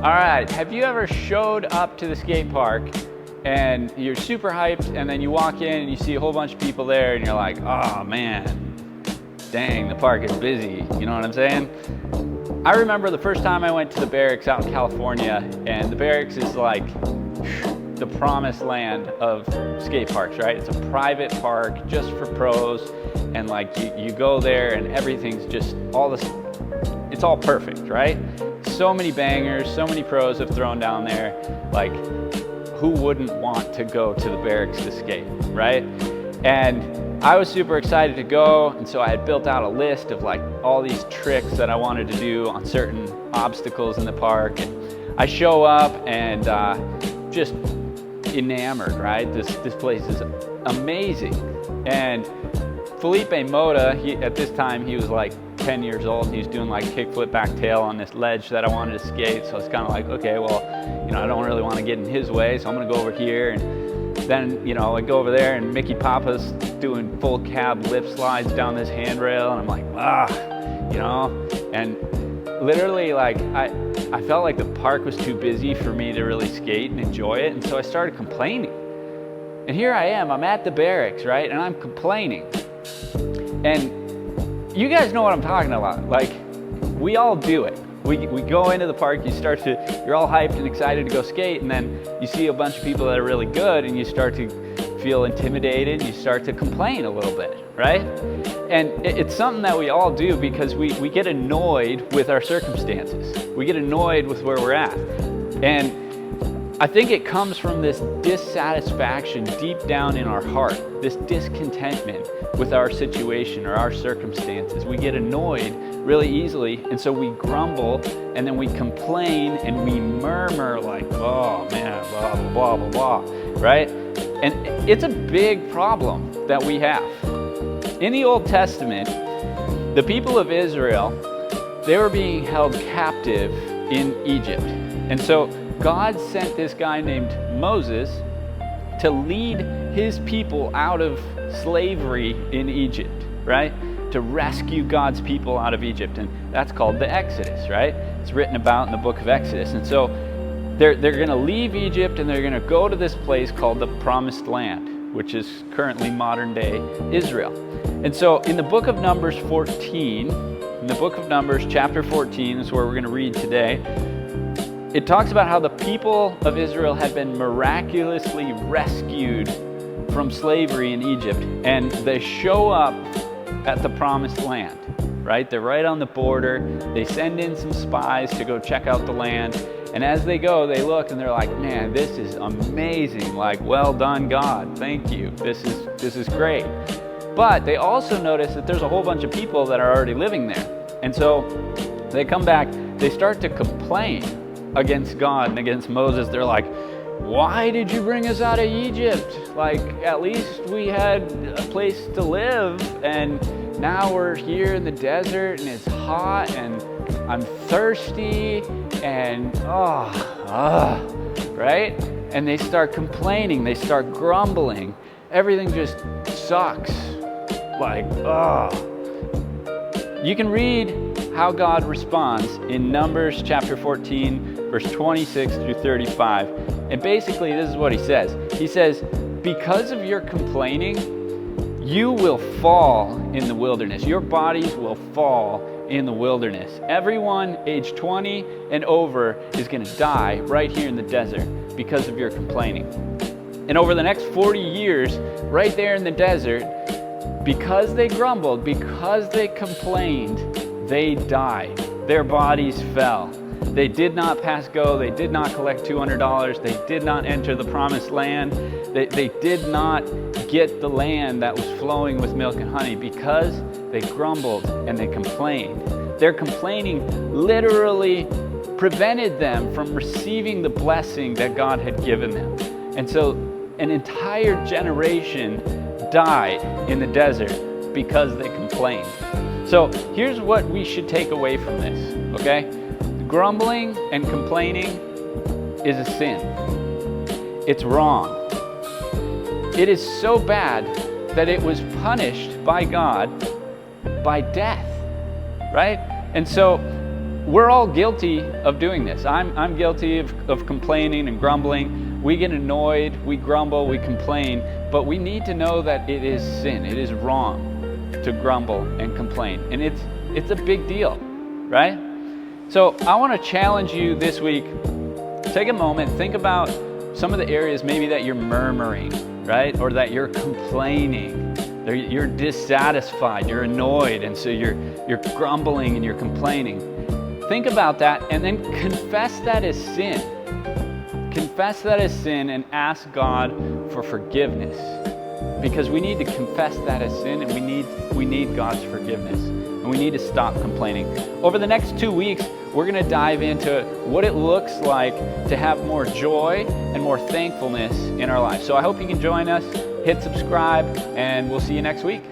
All right, have you ever showed up to the skate park and you're super hyped and then you walk in and you see a whole bunch of people there and you're like, oh man, dang, the park is busy, you know what I'm saying? I remember the first time I went to the Barracks out in California, and the Barracks is like the promised land of skate parks, right? It's a private park just for pros, and like you go there and everything's just it's all perfect, right? So many bangers, so many pros have thrown down there. Like, who wouldn't want to go to the Barracks to skate, right? And I was super excited to go, and so I had built out a list of like all these tricks that I wanted to do on certain obstacles in the park. And I show up and just enamored, right? This place is amazing. And Felipe Mota, at this time he was like 10 years old. He was doing like kickflip back tail on this ledge that I wanted to skate. So it's kind of like, okay, well, I don't really want to get in his way, so I'm gonna go over here. And then, I go over there and Mickey Papa's doing full cab lip slides down this handrail, and I'm like, and literally like I felt like the park was too busy for me to really skate and enjoy it, and so I started complaining. And here I am, I'm at the Barracks, right? And I'm complaining. And you guys know what I'm talking about. Like, we all do it. We go into the park, you're all hyped and excited to go skate, and then you see a bunch of people that are really good, and you start to feel intimidated, and you start to complain a little bit, right? And it's something that we all do because we get annoyed with our circumstances. We get annoyed with where we're at. And I think it comes from this dissatisfaction deep down in our heart, this discontentment with our situation or our circumstances. We get annoyed really easily, and so we grumble, and then we complain, and we murmur like, oh man, blah, blah, blah, blah, blah, right? And it's a big problem that we have. In the Old Testament, the people of Israel, they were being held captive in Egypt. And so God sent this guy named Moses to lead his people out of slavery in Egypt, right? To rescue God's people out of Egypt. And that's called the Exodus, right? It's written about in the book of Exodus. And so they're going to leave Egypt, and they're going to go to this place called the Promised Land, which is currently modern day Israel. And so in the book of Numbers 14, in the book of Numbers chapter 14 is where we're going to read today. It talks about how the people of Israel had been miraculously rescued from slavery in Egypt, and they show up at the Promised Land, right? They're right on the border. They send in some spies to go check out the land, and as they go, they look and they're like, man, this is amazing. Like, well done, God. Thank you. This is great. But they also notice that there's a whole bunch of people that are already living there. And so they come back, they start to complain against God and against Moses. They're like, why did you bring us out of Egypt? Like, at least we had a place to live, and now we're here in the desert and it's hot and I'm thirsty and right? And they start complaining, they start grumbling. Everything just sucks. Like, You can read how God responds in Numbers chapter 14, verse 26 through 35. And basically, this is what he says. He says, because of your complaining, you will fall in the wilderness. Your bodies will fall in the wilderness. Everyone age 20 and over is going to die right here in the desert because of your complaining. And over the next 40 years, right there in the desert, because they grumbled, because they complained, they died. Their bodies fell. They did not pass go. They did not collect $200. They did not enter the Promised Land. They did not get the land that was flowing with milk and honey because they grumbled and they complained. Their complaining literally prevented them from receiving the blessing that God had given them. And so an entire generation died in the desert because they complained. So here's what we should take away from this, okay? Grumbling and complaining is a sin. It's wrong. It is so bad that it was punished by God by death, right? And so we're all guilty of doing this. I'm guilty of complaining and grumbling. We get annoyed, we grumble, we complain, but we need to know that it is sin. It is wrong to grumble and complain. And it's a big deal, right? So I want to challenge you this week. Take a moment, think about some of the areas maybe that you're murmuring, right? Or that you're complaining. You're dissatisfied, you're annoyed, and so you're grumbling and you're complaining. Think about that and then confess that as sin. Confess that as sin and ask God for forgiveness. Because we need to confess that as sin, and we need God's forgiveness. And we need to stop complaining. Over the next 2 weeks, we're going to dive into what it looks like to have more joy and more thankfulness in our lives. So I hope you can join us, hit subscribe, and we'll see you next week.